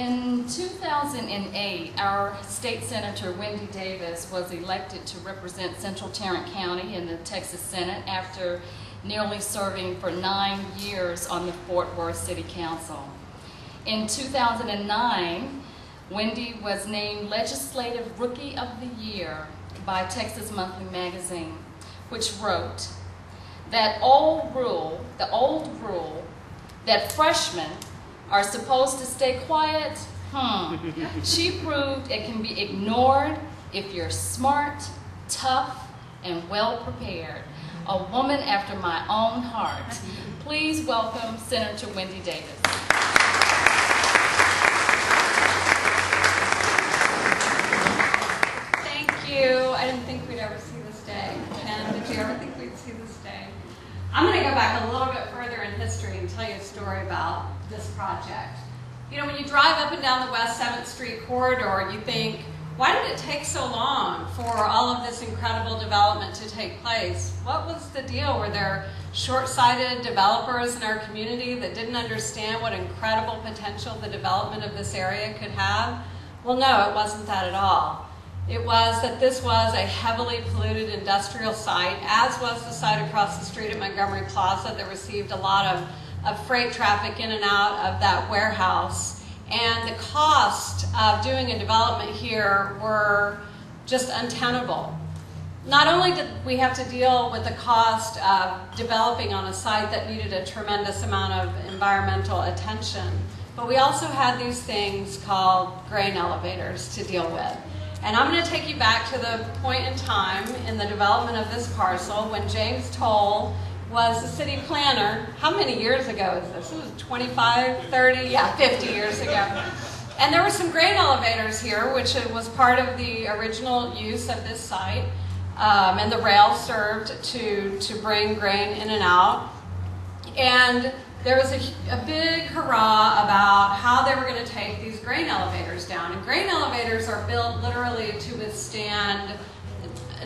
In 2008, our state senator, Wendy Davis, was elected to represent Central Tarrant County in the Texas Senate after nearly serving for 9 years on the Fort Worth City Council. In 2009, Wendy was named Legislative Rookie of the Year by Texas Monthly Magazine, which wrote that the old rule that freshmen are supposed to stay quiet, she proved it can be ignored if you're smart, tough, and well prepared. A woman after my own heart. Please welcome Senator Wendy Davis. Thank you. I didn't think we'd ever see this day. Ken, did you ever think we'd see this day? I'm going to go back a little bit further in history and tell you a story about this project. You know, when you drive up and down the West 7th Street corridor, you think, why did it take so long for all of this incredible development to take place? What was the deal? Were there short-sighted developers in our community that didn't understand what incredible potential the development of this area could have? Well, no, it wasn't that at all. It was that this was a heavily polluted industrial site, as was the site across the street at Montgomery Plaza that received a lot of freight traffic in and out of that warehouse. And the cost of doing a development here were just untenable. Not only did we have to deal with the cost of developing on a site that needed a tremendous amount of environmental attention, but we also had these things called grain elevators to deal with. And I'm going to take you back to the point in time in the development of this parcel when James Toll was the city planner. How many years ago is this? It was 25, 30, yeah, 50 years ago. And there were some grain elevators here, which was part of the original use of this site. And the rail served to bring grain in and out. And there was a big hurrah about how they were going to take these grain elevators down. And grain elevators are built literally to withstand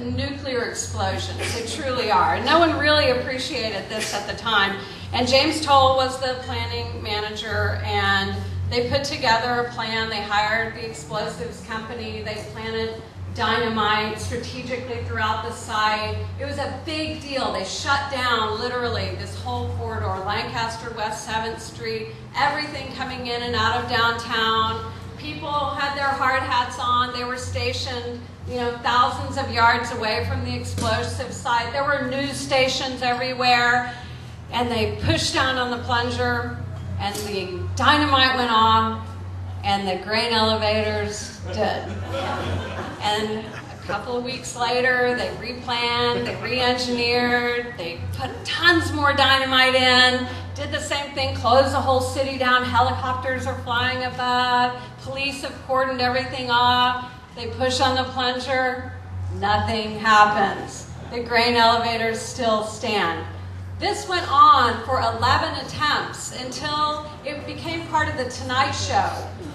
nuclear explosions. They truly are. And no one really appreciated this at the time. And James Toll was the planning manager, and they put together a plan. They hired the explosives company. They planted dynamite strategically throughout the site. It was a big deal. They shut down literally this whole corridor, Lancaster, West 7th Street, everything coming in and out of downtown. People had their hard hats on. They were stationed, you know, thousands of yards away from the explosive site. There were news stations everywhere. And they pushed down on the plunger, and the dynamite went off, and the grain elevators did. And a couple of weeks later, they replanned, they re-engineered, they put tons more dynamite in, did the same thing, closed the whole city down, helicopters are flying above, police have cordoned everything off, they push on the plunger, nothing happens. The grain elevators still stand. This went on for 11 attempts until it became part of the Tonight Show,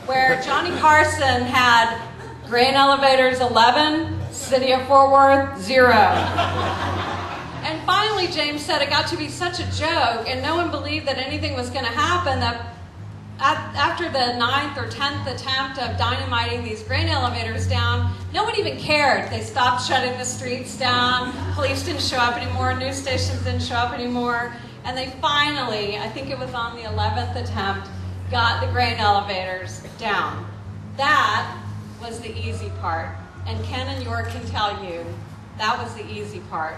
where Johnny Carson had grain elevators 11, City of Fort Worth 0. And finally, James said it got to be such a joke, and no one believed that anything was going to happen, that after the 9th or 10th attempt of dynamiting these grain elevators down, no one even cared. They stopped shutting the streets down, police didn't show up anymore, news stations didn't show up anymore, and they finally, I think it was on the 11th attempt, got the grain elevators down. That was the easy part, and Ken and York can tell you that was the easy part.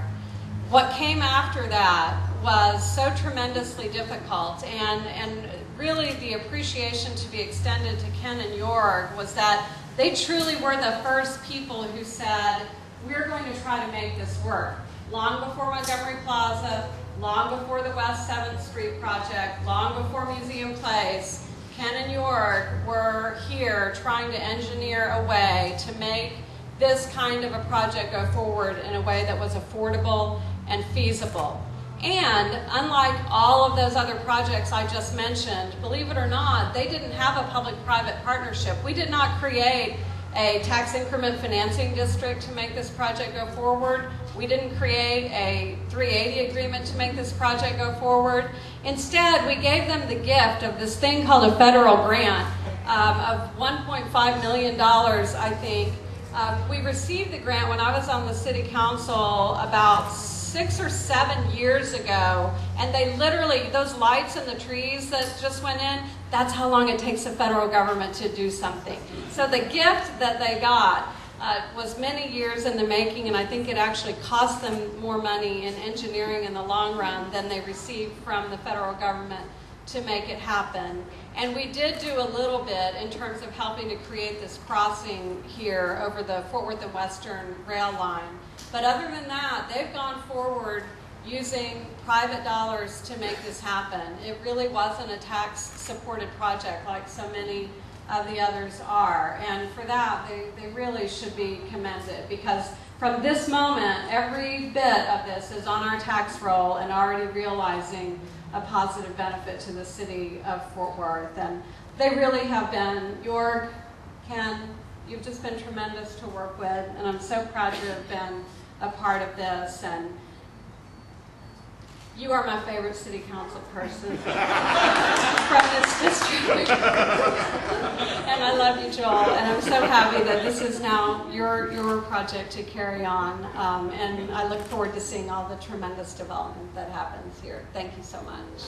What came after that was so tremendously difficult, and really the appreciation to be extended to Ken and York was that they truly were the first people who said, we're going to try to make this work. Long before Montgomery Plaza, long before the West 7th Street project, long before Museum Place, Ken and York were here trying to engineer a way to make this kind of a project go forward in a way that was affordable and feasible. And unlike all of those other projects I just mentioned, believe it or not, they didn't have a public-private partnership. We did not create a tax increment financing district to make this project go forward. We didn't create a 380 agreement to make this project go forward. Instead, we gave them the gift of this thing called a federal grant. of $1.5 million, I think. We received the grant when I was on the city council about 6 or 7 years ago, and they literally, those lights and the trees that just went in, that's how long it takes the federal government to do something. So the gift that they got was many years in the making, and I think it actually cost them more money in engineering in the long run than they received from the federal government to make it happen. And we did do a little bit in terms of helping to create this crossing here over the Fort Worth and Western rail line. But other than that, they've gone forward using private dollars to make this happen. It really wasn't a tax-supported project like so many of the others are. And for that, they really should be commended, because from this moment, every bit of this is on our tax roll and already realizing a positive benefit to the city of Fort Worth. And they really have been. York, Ken, you've just been tremendous to work with, and I'm so proud to have been a part of this. And you are my favorite city council person from this district. And I love you, Joel, and I'm so happy that this is now your project to carry on. And I look forward to seeing all the tremendous development that happens here. Thank you so much.